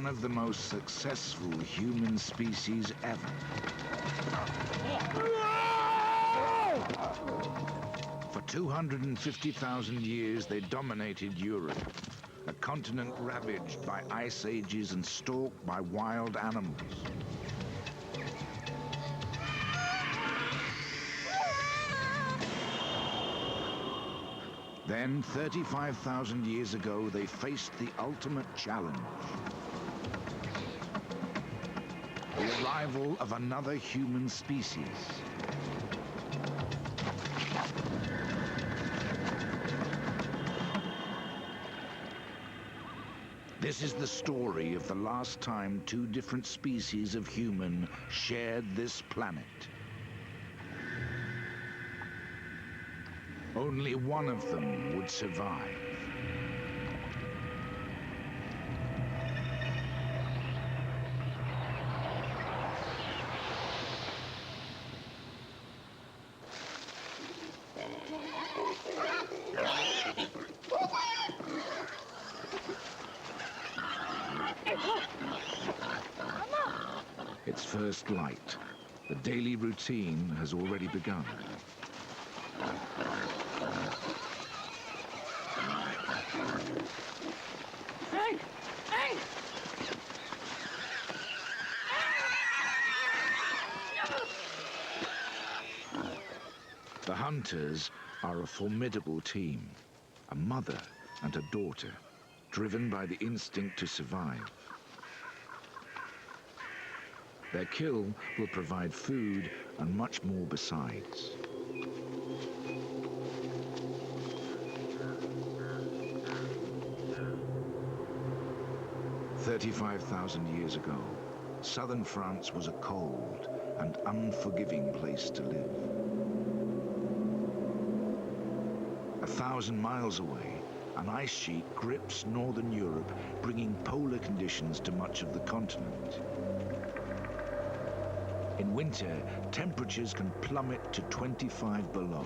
one of the most successful human species ever. For 250,000 years, they dominated Europe, a continent ravaged by ice ages and stalked by wild animals. Then, 35,000 years ago, they faced the ultimate challenge. The arrival of another human species. This is the story of the last time two different species of human shared this planet. Only one of them would survive. It's first light. The daily routine has already begun. The hunters are a formidable team, a mother and a daughter, driven by the instinct to survive. Their kill will provide food and much more besides. "35,000 years ago, southern France was a cold and unforgiving place to live. 1,000 miles away, an ice sheet grips northern Europe, bringing polar conditions to much of the continent. In winter, temperatures can plummet to 25 below,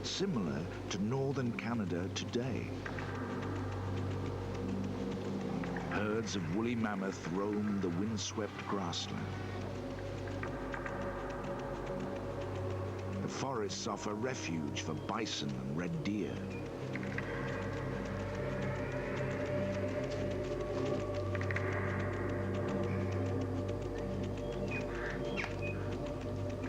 similar to northern Canada today. Herds of woolly mammoth roam the windswept grassland. The forests offer refuge for bison and red deer.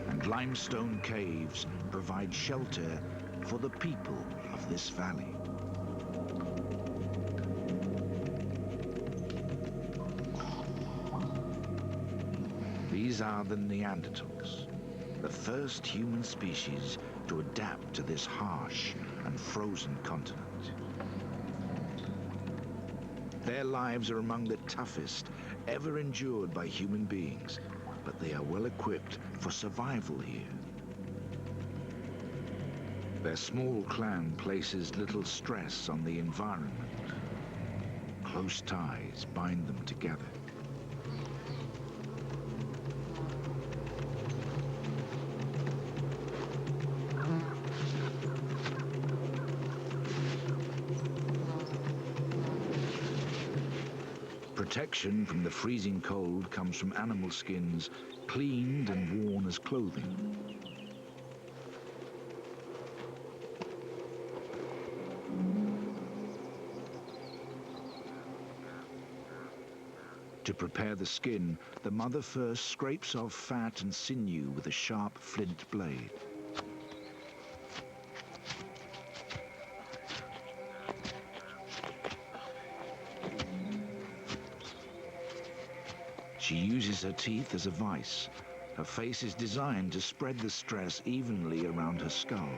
And limestone caves provide shelter for the people of this valley. These are the Neanderthals, the first human species to adapt to this harsh and frozen continent. Their lives are among the toughest ever endured by human beings, but they are well equipped for survival here. Their small clan places little stress on the environment. Close ties bind them together. Protection from the freezing cold comes from animal skins, cleaned and worn as clothing. To prepare the skin, the mother first scrapes off fat and sinew with a sharp flint blade. She uses her teeth as a vice. Her face is designed to spread the stress evenly around her skull.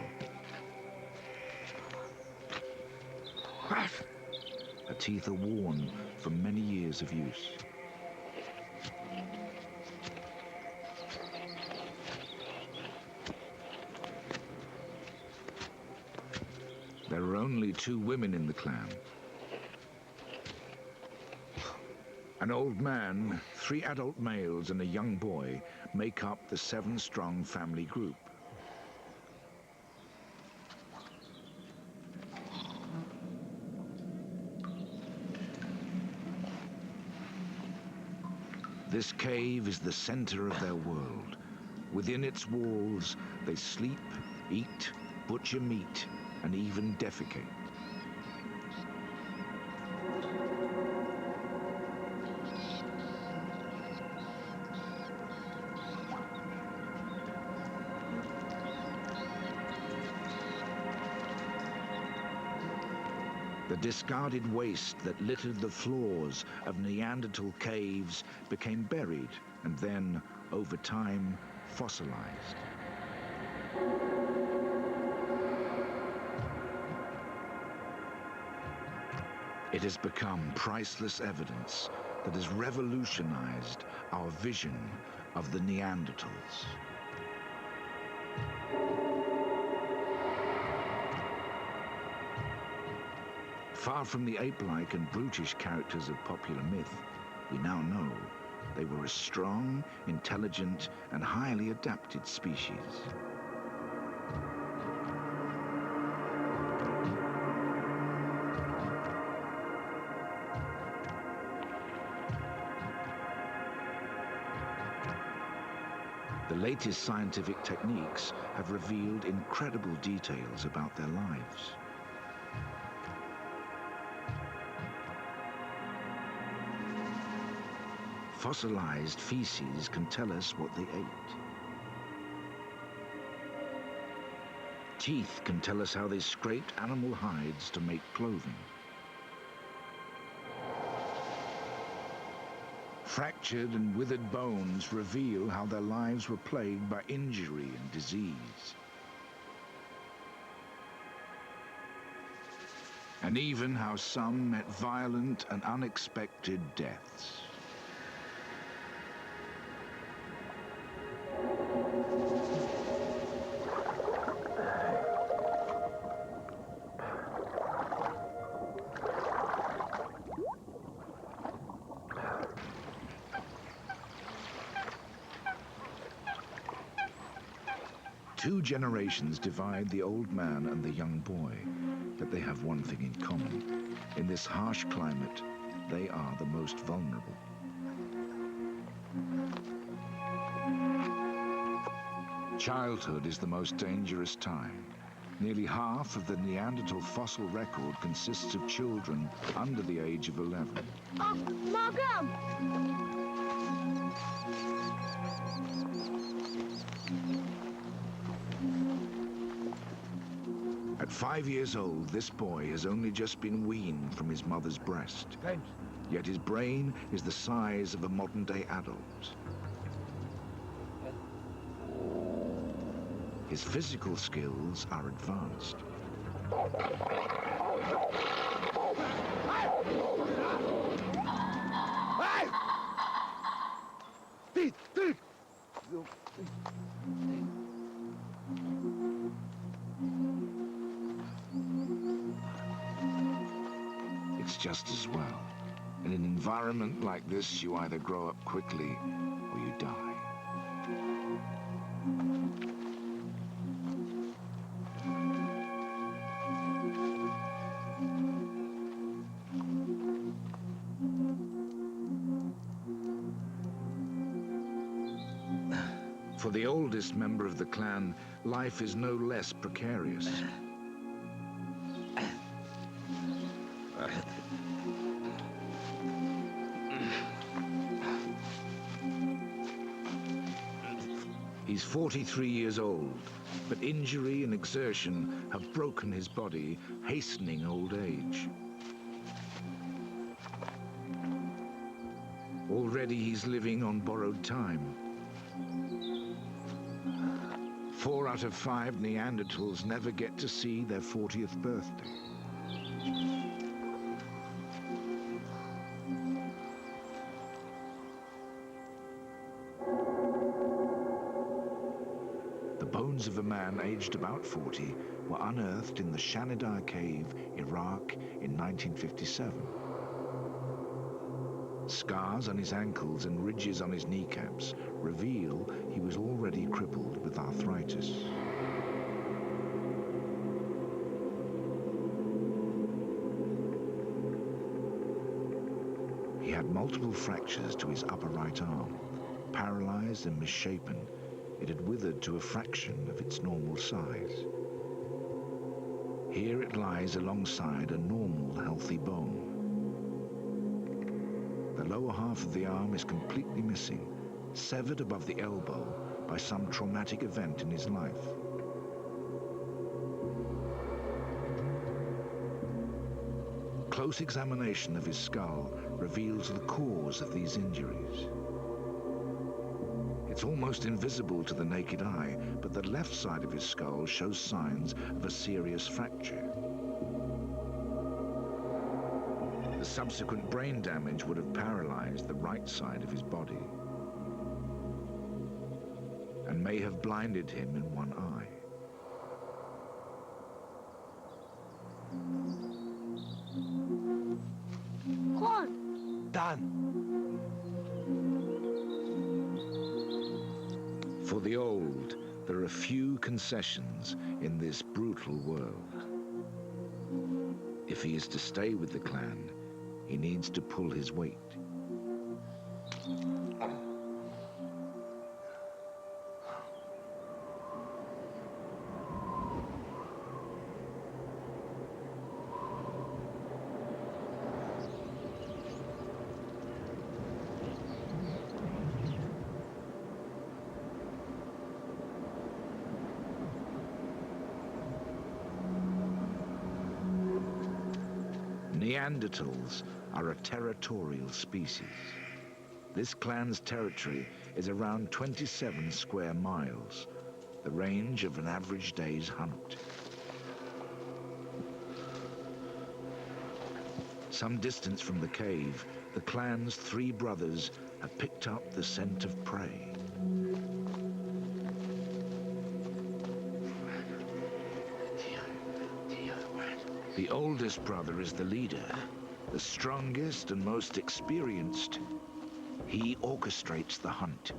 Her teeth are worn from many years of use. There are only 2 women in the clan. An old man, 3 adult males and a young boy make up the 7-strong family group. This cave is the center of their world. Within its walls, they sleep, eat, butcher meat, and even defecate. The discarded waste that littered the floors of Neanderthal caves became buried and then, over time, fossilized. It has become priceless evidence that has revolutionized our vision of the Neanderthals. Far from the ape-like and brutish characters of popular myth, we now know they were a strong, intelligent, and highly adapted species. The latest scientific techniques have revealed incredible details about their lives. Fossilized feces can tell us what they ate. Teeth can tell us how they scraped animal hides to make clothing. Fractured and withered bones reveal how their lives were plagued by injury and disease. And even how some met violent and unexpected deaths. Two generations divide the old man and the young boy, but they have one thing in common. In this harsh climate, they are the most vulnerable. Childhood is the most dangerous time. Nearly half of the Neanderthal fossil record consists of children under the age of 11. Oh, Malcolm! At 5 years old, this boy has only just been weaned from his mother's breast. James. Yet his brain is the size of a modern-day adult. His physical skills are advanced. It's just as well. In an environment like this, you either grow up quickly or you die. For the oldest member of the clan, life is no less precarious. He's 43 years old, but injury and exertion have broken his body, hastening old age. Already he's living on borrowed time. 4 out of 5 Neanderthals never get to see their 40th birthday. The bones of a man aged about 40 were unearthed in the Shanidar Cave, Iraq, in 1957. Scars on his ankles and ridges on his kneecaps reveal he was already crippled with arthritis. He had multiple fractures to his upper right arm. Paralyzed and misshapen, it had withered to a fraction of its normal size. Here it lies alongside a normal, healthy bone. The lower half of the arm is completely missing, severed above the elbow by some traumatic event in his life. Close examination of his skull reveals the cause of these injuries. It's almost invisible to the naked eye, but the left side of his skull shows signs of a serious fracture. The subsequent brain damage would have paralyzed the right side of his body and may have blinded him in one eye. Juan! Done. For the old, there are few concessions in this brutal world. If he is to stay with the clan, he needs to pull his weight. Neanderthals are a territorial species. This clan's territory is around 27 square miles, the range of an average day's hunt. Some distance from the cave, the clan's three brothers have picked up the scent of prey. The oldest brother is the leader, the strongest and most experienced. He orchestrates the hunt.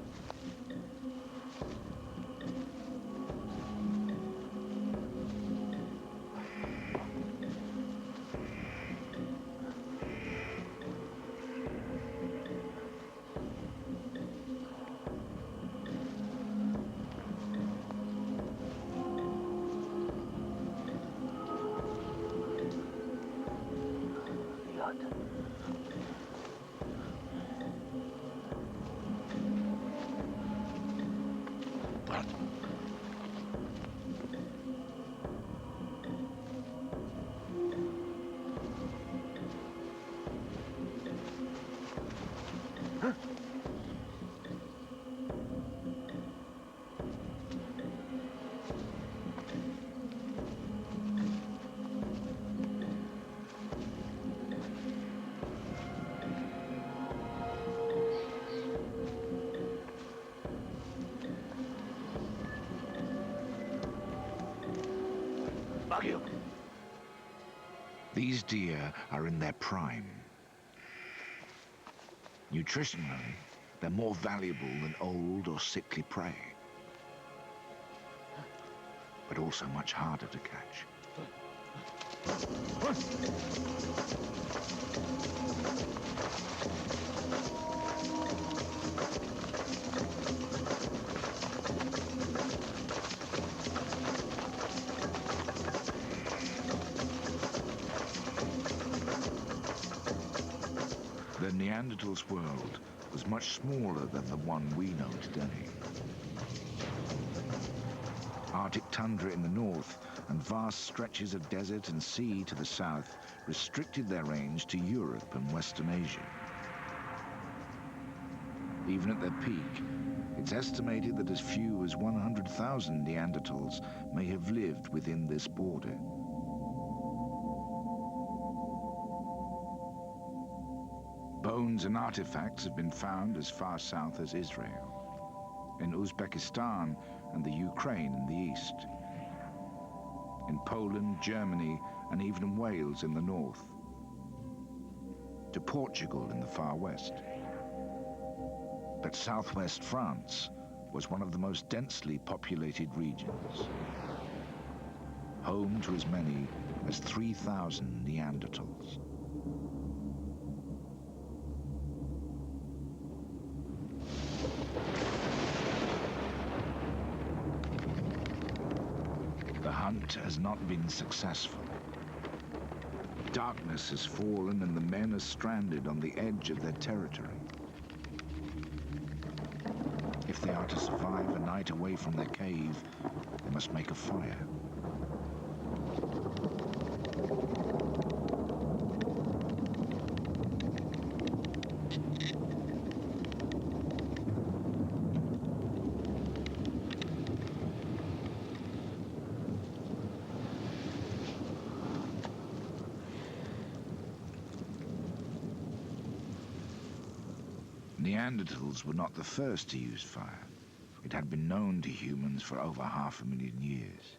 These deer are in their prime. Nutritionally, they're more valuable than old or sickly prey, but also much harder to catch. The Neanderthals' world was much smaller than the one we know today. Arctic tundra in the north and vast stretches of desert and sea to the south restricted their range to Europe and Western Asia. Even at their peak, it's estimated that as few as 100,000 Neanderthals may have lived within this border. Bones and artifacts have been found as far south as Israel, in Uzbekistan and the Ukraine in the east, in Poland, Germany, and even Wales in the north, to Portugal in the far west. But southwest France was one of the most densely populated regions, home to as many as 3,000 Neanderthals. hunt has not been successful. Darkness has fallen and the men are stranded on the edge of their territory. If they are to survive a night away from their cave, they must make a fire. Neanderthals were not the first to use fire. It had been known to humans for over 500,000 years.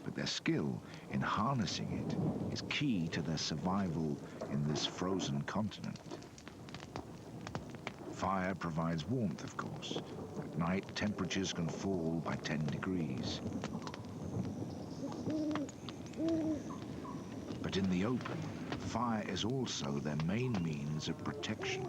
But their skill in harnessing it is key to their survival in this frozen continent. Fire provides warmth, of course. At night, temperatures can fall by 10 degrees. But in the open, fire is also their main means of protection.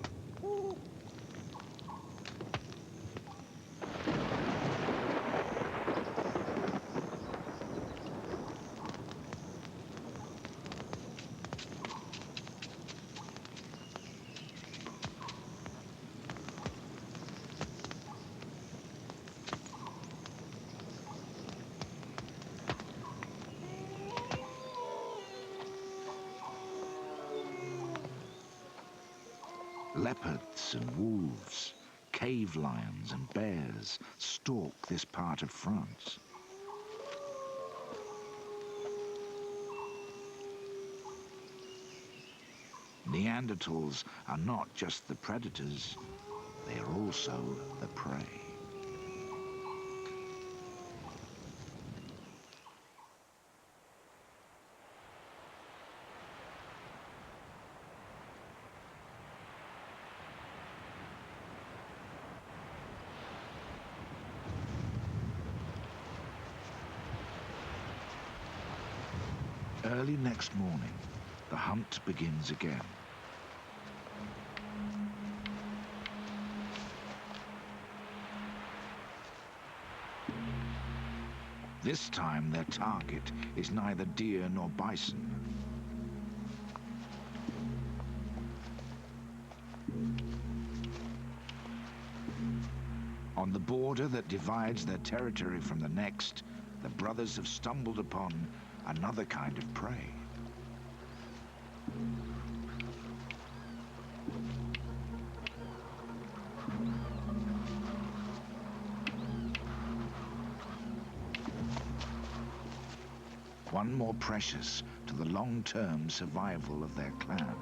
Leopards and wolves, cave lions and bears stalk this part of France. Neanderthals are not just the predators, they are also the prey. Early next morning, the hunt begins again. This time their target is neither deer nor bison. On the border that divides their territory from the next, the brothers have stumbled upon another kind of prey. One more precious to the long-term survival of their clan.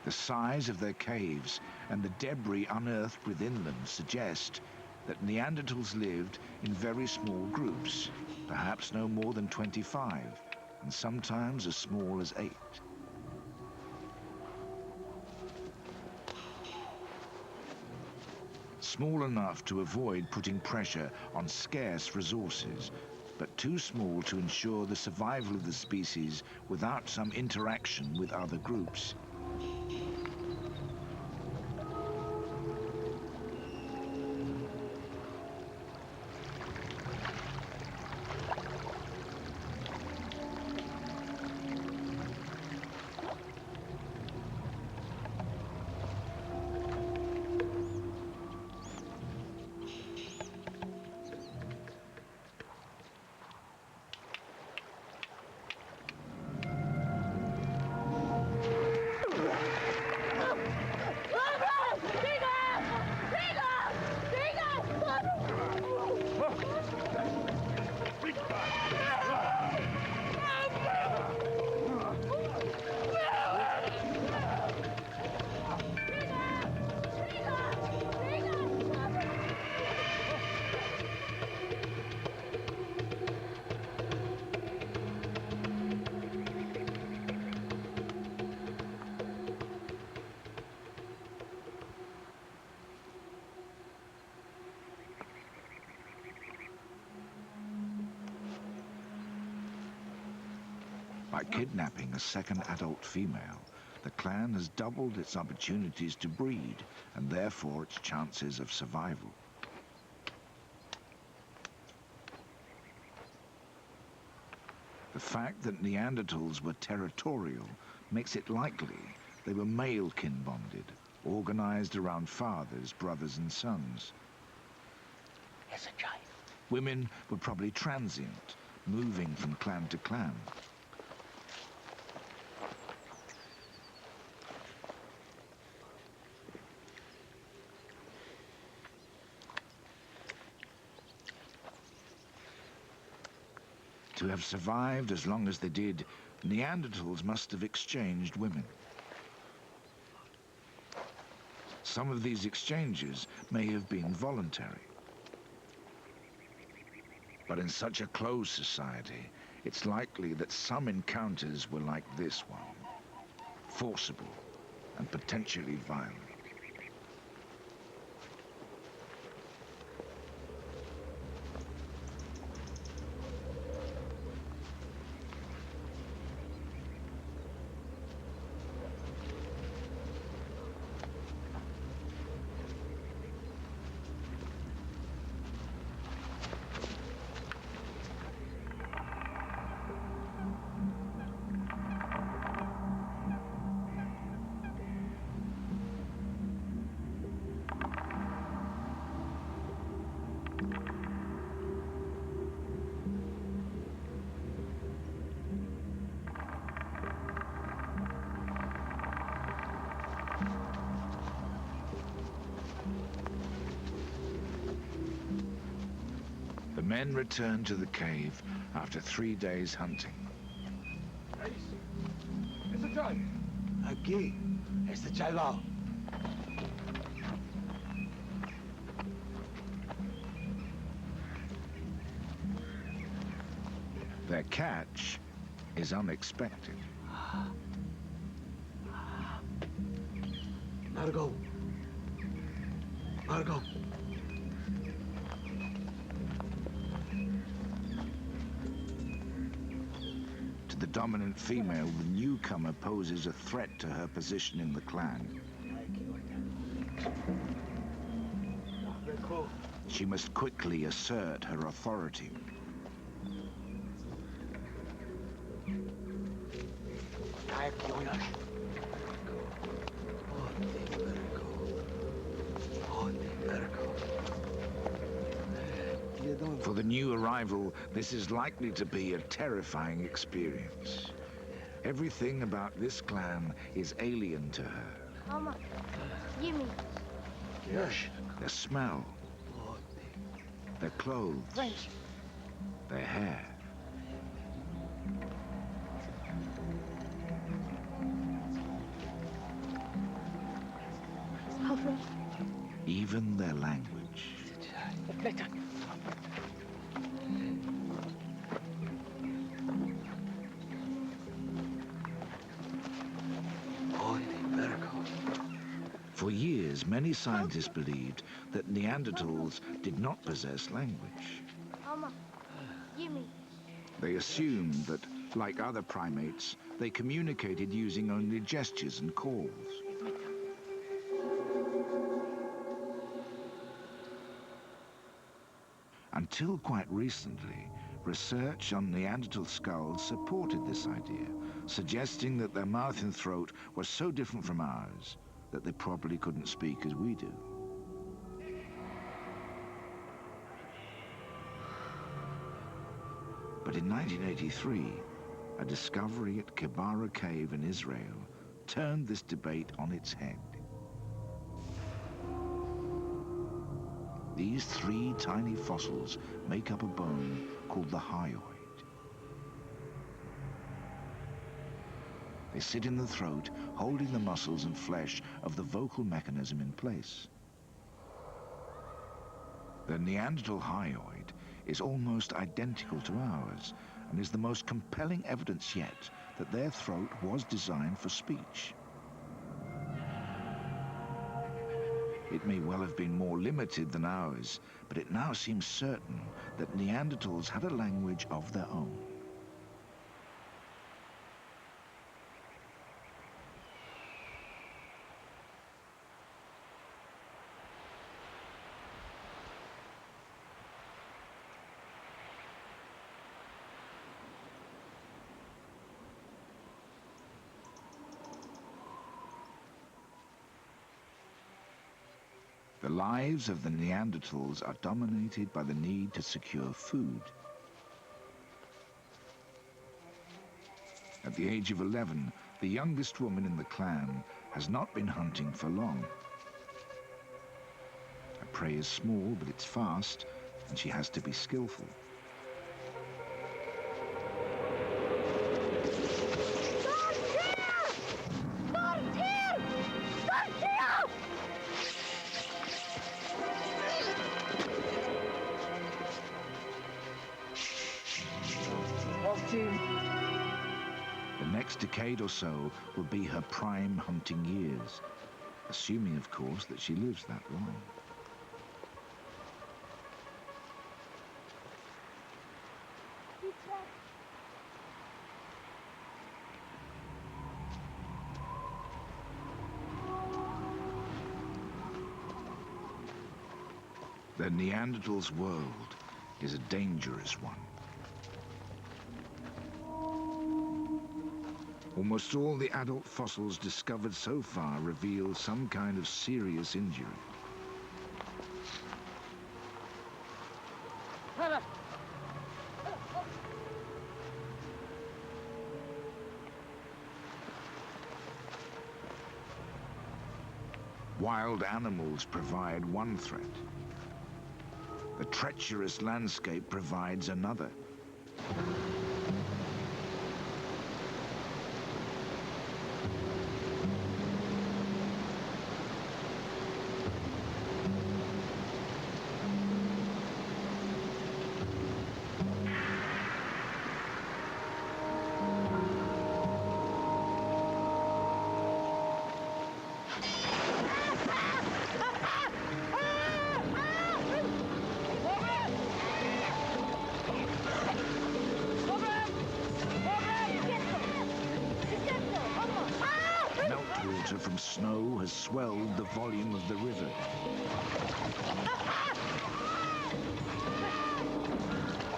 The size of their caves and the debris unearthed within them suggest that Neanderthals lived in very small groups, perhaps no more than 25, and sometimes as small as 8. Small enough to avoid putting pressure on scarce resources, but too small to ensure the survival of the species without some interaction with other groups. By kidnapping a second adult female, the clan has doubled its opportunities to breed and therefore its chances of survival. The fact that Neanderthals were territorial makes it likely they were male kin bonded, organized around fathers, brothers and sons. Women were probably transient, moving from clan to clan. To have survived as long as they did, Neanderthals must have exchanged women. Some of these exchanges may have been voluntary. But in such a closed society, it's likely that some encounters were like this one, forcible and potentially violent. The men returned to the cave after 3 days hunting. Aquí, este chaval. Their catch is unexpected. Margot. Margot. To the dominant female, the newcomer poses a threat to her position in the clan. She must quickly assert her authority. For the new arrival, this is likely to be a terrifying experience. Everything about this clan is alien to her. Mama, give me. Yes. Their smell, their clothes, French. their hair. Even their language. For years, many scientists believed that Neanderthals did not possess language. Mama, give me. They assumed that, like other primates, they communicated using only gestures and calls. Until quite recently, research on Neanderthal skulls supported this idea, suggesting that their mouth and throat were so different from ours that they probably couldn't speak as we do. But in 1983, a discovery at Kibara Cave in Israel turned this debate on its head. These 3 tiny fossils make up a bone called the hyoid. They sit in the throat, holding the muscles and flesh of the vocal mechanism in place. The Neanderthal hyoid is almost identical to ours and is the most compelling evidence yet that their throat was designed for speech. It may well have been more limited than ours, but it now seems certain that Neanderthals had a language of their own. The lives of the Neanderthals are dominated by the need to secure food. At the age of 11, the youngest woman in the clan has not been hunting for long. Her prey is small, but it's fast, and she has to be skillful. The next decade or so will be her prime hunting years, assuming, of course, that she lives that long. The Neanderthals' world is a dangerous one. Almost all the adult fossils discovered so far reveal some kind of serious injury. Wild animals provide one threat. The treacherous landscape provides another. Meltwater from snow has swelled the volume of the river.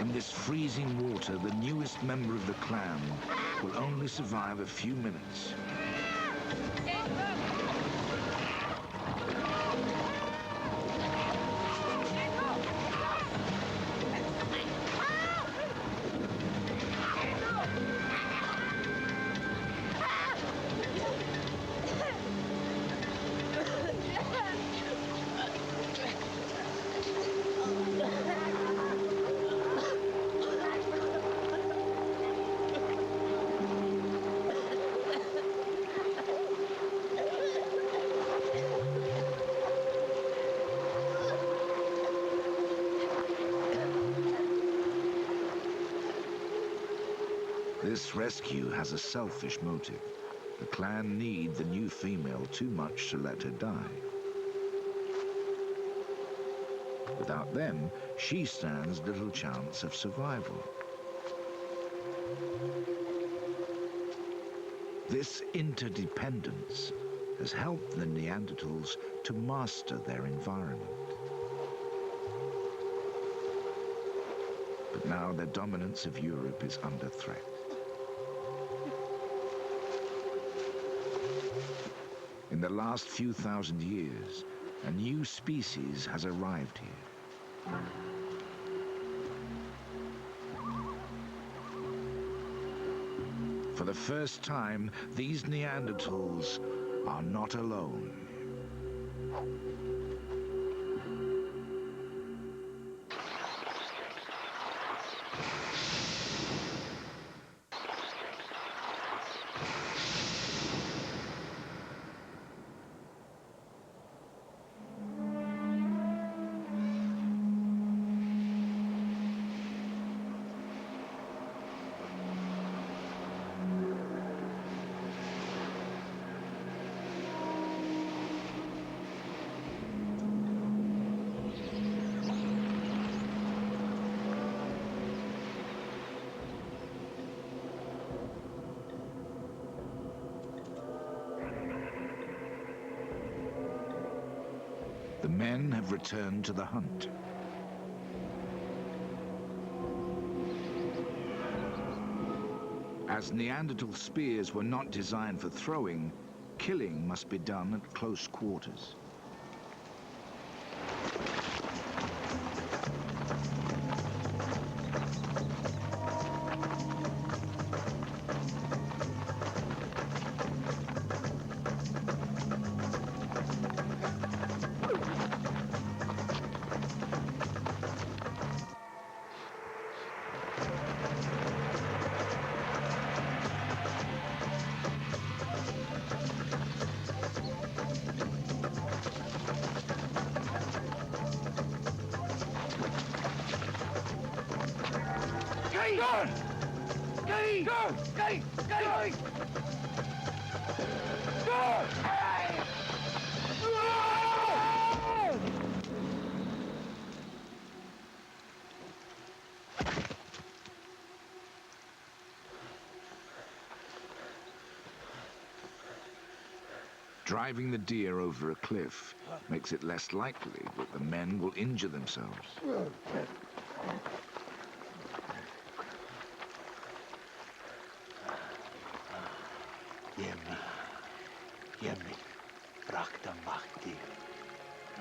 In this freezing water, the newest member of the clan will only survive a few minutes. This rescue has a selfish motive. The clan need the new female too much to let her die. Without them, she stands little chance of survival. This interdependence has helped the Neanderthals to master their environment. But now their dominance of Europe is under threat. In the last few thousand years, a new species has arrived here. For the first time, these Neanderthals are not alone. The men have returned to the hunt. As Neanderthal spears were not designed for throwing, killing must be done at close quarters. Driving the deer over a cliff makes it less likely that the men will injure themselves.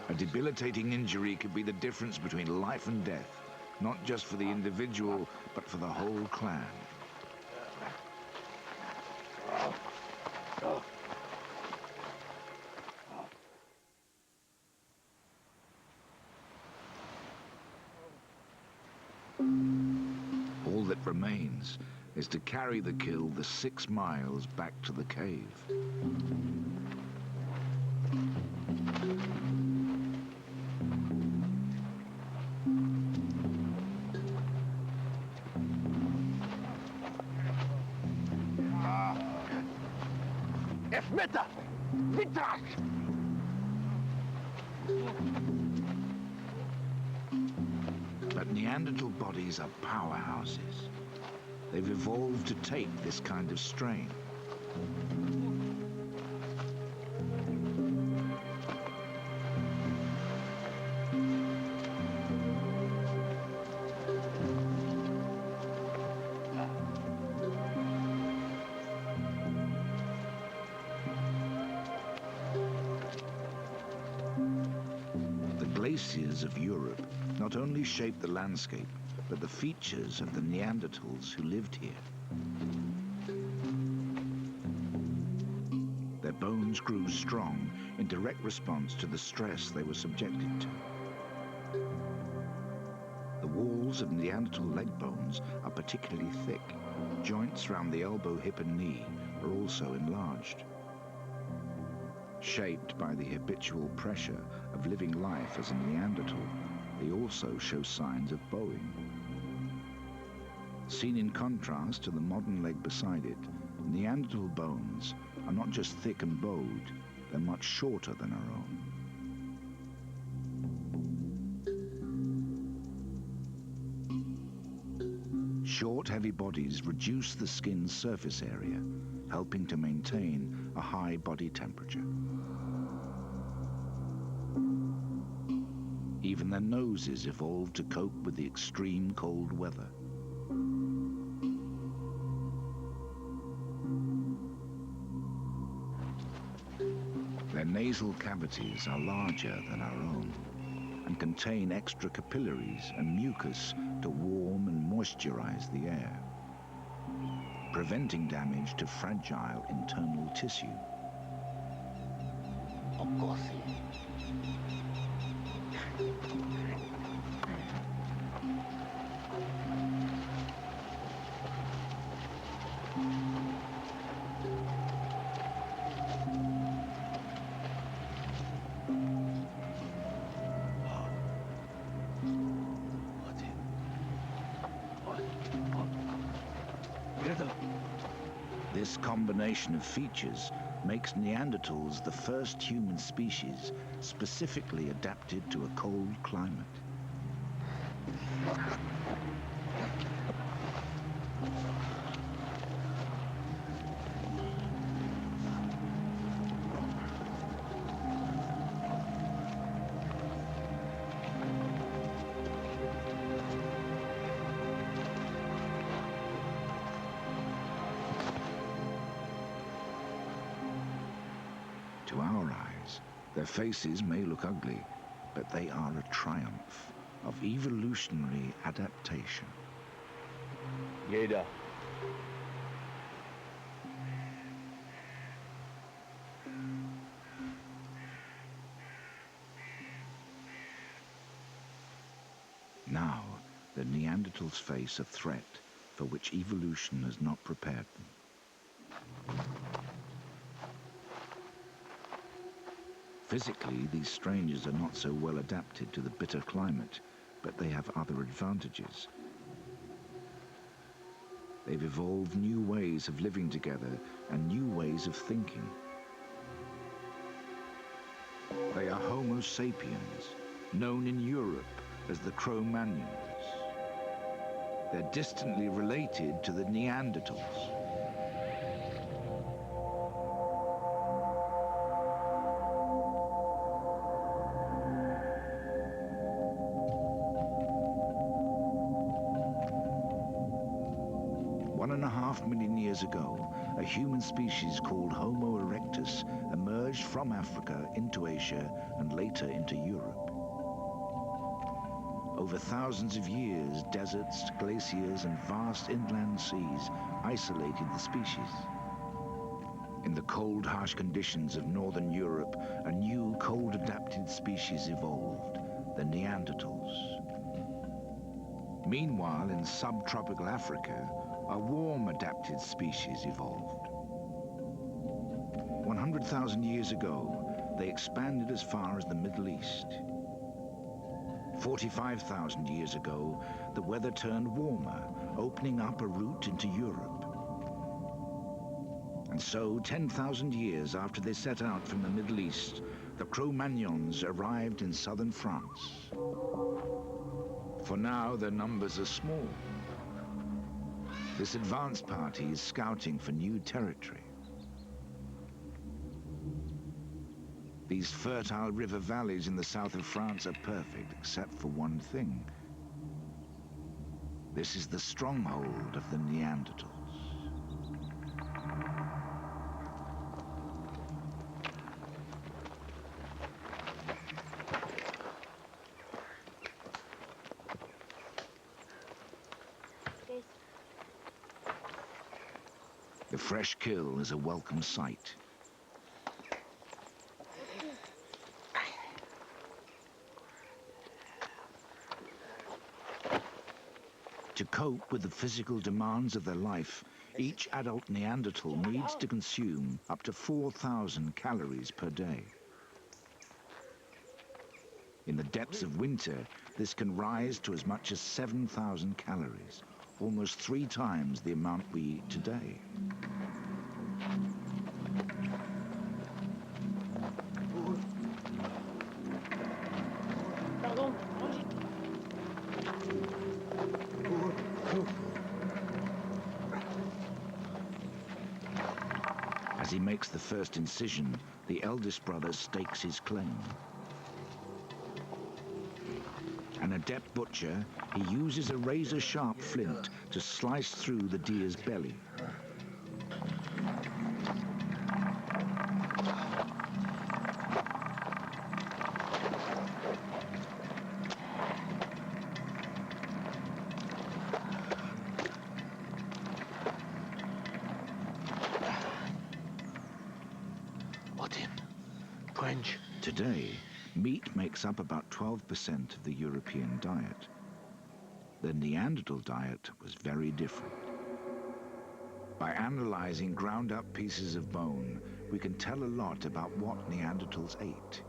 A debilitating injury could be the difference between life and death, not just for the individual, but for the whole clan. All that remains is to carry the kill the 6 miles back to the cave. But Neanderthal bodies are powerhouses. They've evolved to take this kind of strain. The glaciers of Europe not only shaped the landscape, but the features of the Neanderthals who lived here. Their bones grew strong in direct response to the stress they were subjected to. The walls of Neanderthal leg bones are particularly thick. Joints around the elbow, hip and knee are also enlarged. Shaped by the habitual pressure of living life as a Neanderthal, they also show signs of bowing. Seen in contrast to the modern leg beside it, Neanderthal bones are not just thick and bowed, they're much shorter than our own. Short, heavy bodies reduce the skin's surface area, helping to maintain a high body temperature. Even their noses evolved to cope with the extreme cold weather. Their nasal cavities are larger than our own and contain extra capillaries and mucus to warm and moisturize the air, preventing damage to fragile internal tissue. This combination of features makes Neanderthals the first human species specifically adapted to a cold climate. To our eyes, their faces may look ugly, but they are a triumph of evolutionary adaptation. Jeder. Now, the Neanderthals face a threat for which evolution has not prepared them. Physically, these strangers are not so well adapted to the bitter climate, but they have other advantages. They've evolved new ways of living together and new ways of thinking. They are Homo sapiens, known in Europe as the Cro-Magnons. They're distantly related to the Neanderthals. Years ago, a human species called Homo erectus emerged from Africa into Asia and later into Europe. Over thousands of years, deserts, glaciers, and vast inland seas isolated the species. In the cold, harsh conditions of northern Europe, a new cold-adapted species evolved, the Neanderthals. Meanwhile, in subtropical Africa, a warm-adapted species evolved. 100,000 years ago, they expanded as far as the Middle East. 45,000 years ago, the weather turned warmer, opening up a route into Europe. And so, 10,000 years after they set out from the Middle East, the Cro-Magnons arrived in southern France. For now, their numbers are small. This advanced party is scouting for new territory. These fertile river valleys in the south of France are perfect, except for one thing. This is the stronghold of the Neanderthals. The fresh kill is a welcome sight. To cope with the physical demands of their life, each adult Neanderthal needs to consume up to 4,000 calories per day. In the depths of winter, this can rise to as much as 7,000 calories, almost 3 times the amount we eat today. As he makes the first incision, the eldest brother stakes his claim. An adept butcher, he uses a razor-sharp flint to slice through the deer's belly. Today, meat makes up about 12% of the European diet. The Neanderthal diet was very different. By analyzing ground-up pieces of bone, we can tell a lot about what Neanderthals ate.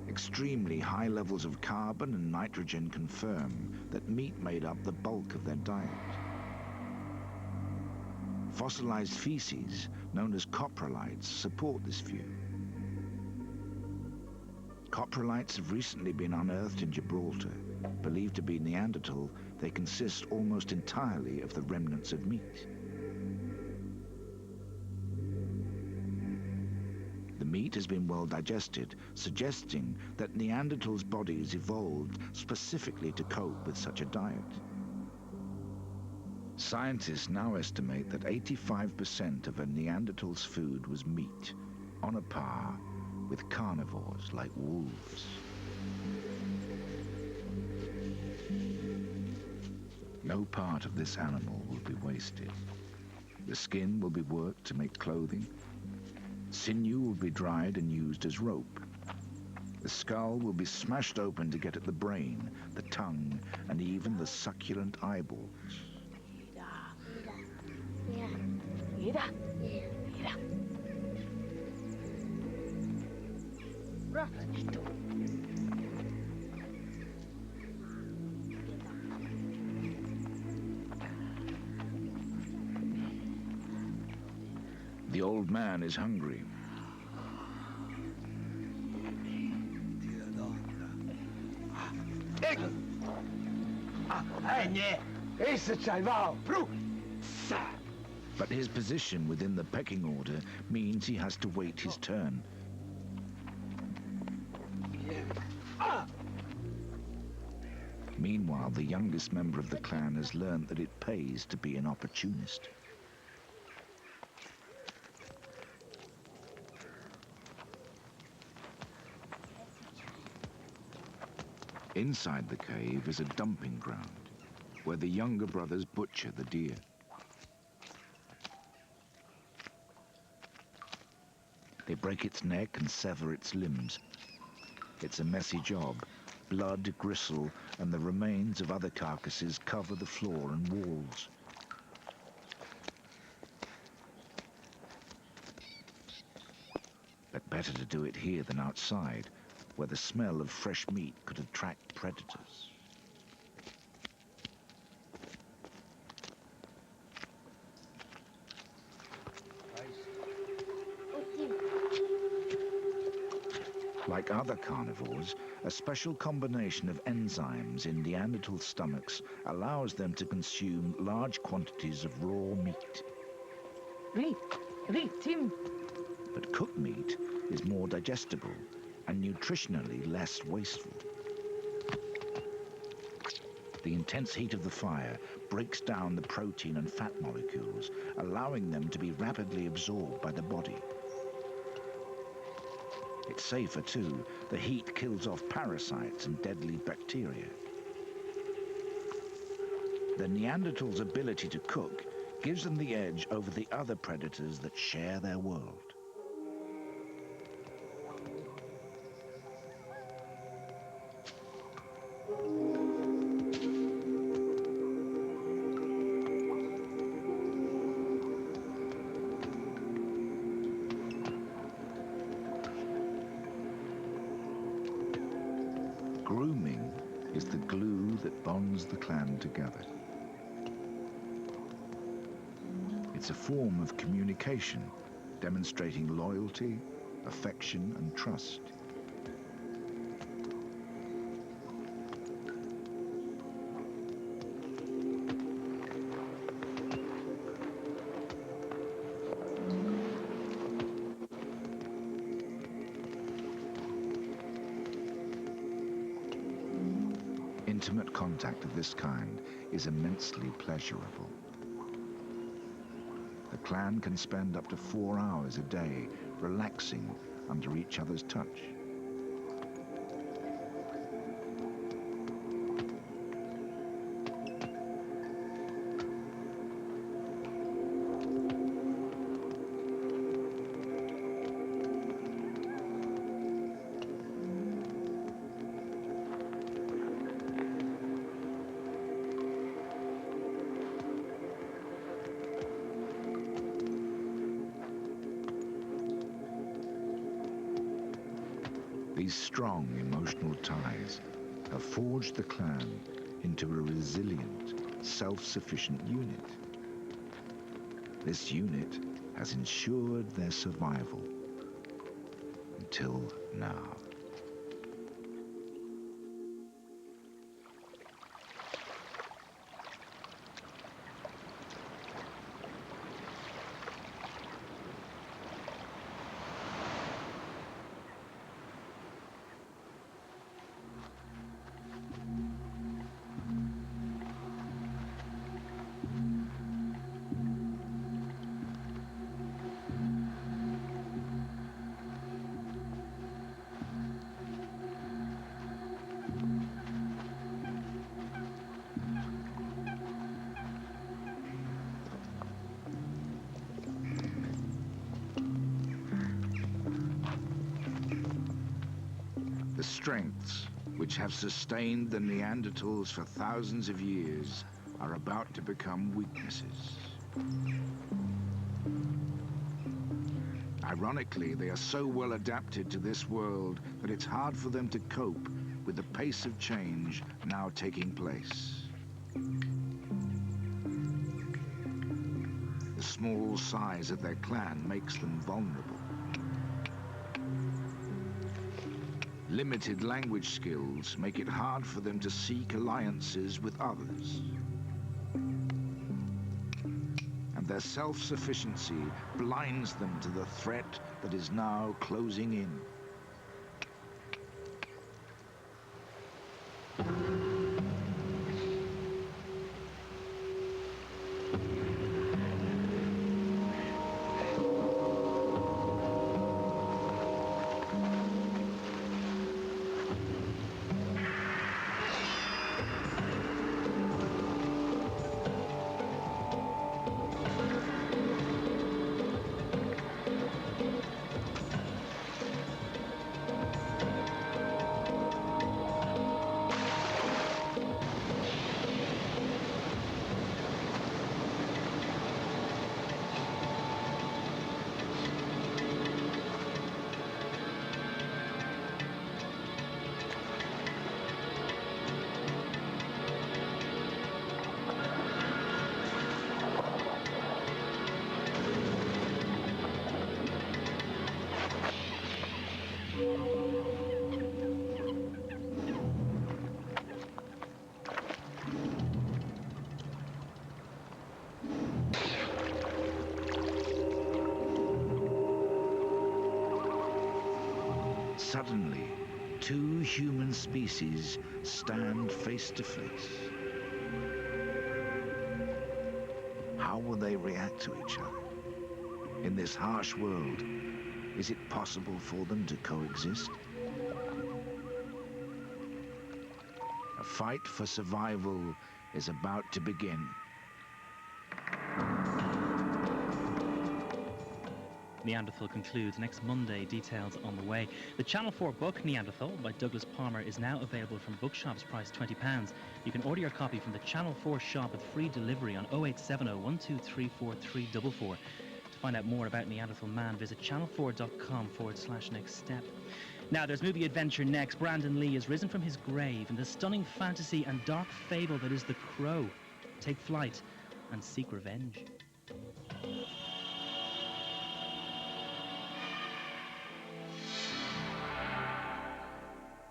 Extremely high levels of carbon and nitrogen confirm that meat made up the bulk of their diet. Fossilized feces, known as coprolites, support this view. Coprolites have recently been unearthed in Gibraltar. Believed to be Neanderthal, they consist almost entirely of the remnants of meat. The meat has been well digested, suggesting that Neanderthals' bodies evolved specifically to cope with such a diet. Scientists now estimate that 85% of a Neanderthal's food was meat, on a par with carnivores like wolves. No part of this animal will be wasted. The skin will be worked to make clothing. Sinew will be dried and used as rope. The skull will be smashed open to get at the brain, the tongue, and even the succulent eyeballs. The old man is hungry. But his position within the pecking order means he has to wait his turn. Meanwhile, the youngest member of the clan has learned that it pays to be an opportunist. Inside the cave is a dumping ground, where the younger brothers butcher the deer. They break its neck and sever its limbs. It's a messy job. Blood, gristle, and the remains of other carcasses cover the floor and walls. But better to do it here than outside, where the smell of fresh meat could attract predators. Like other carnivores, a special combination of enzymes in Neanderthal stomachs allows them to consume large quantities of raw meat. Tim. But cooked meat is more digestible and nutritionally less wasteful. The intense heat of the fire breaks down the protein and fat molecules, allowing them to be rapidly absorbed by the body. It's safer too. The heat kills off parasites and deadly bacteria. The Neanderthals' ability to cook gives them the edge over the other predators that share their world. Grooming is the glue that bonds the clan together. It's a form of communication, demonstrating loyalty, affection, and trust. Intimate contact of this kind is immensely pleasurable. The clan can spend up to 4 hours a day relaxing under each other's touch. These strong emotional ties have forged the clan into a resilient, self-sufficient unit. This unit has ensured their survival until now. The strengths which have sustained the Neanderthals for thousands of years are about to become weaknesses. Ironically, they are so well adapted to this world that it's hard for them to cope with the pace of change now taking place. The small size of their clan makes them vulnerable. Limited language skills make it hard for them to seek alliances with others. And their self-sufficiency blinds them to the threat that is now closing in. Suddenly, two human species stand face to face. How will they react to each other? In this harsh world, is it possible for them to coexist? A fight for survival is about to begin. Neanderthal concludes next Monday, details on the way. The Channel 4 book, Neanderthal, by Douglas Palmer, is now available from bookshops, priced £20. You can order your copy from the Channel 4 shop with free delivery on 0870 1234 344. To find out more about Neanderthal Man, visit channel4.com/next step. Now, there's movie adventure next. Brandon Lee is risen from his grave in the stunning fantasy and dark fable that is The Crow. Take flight and seek revenge.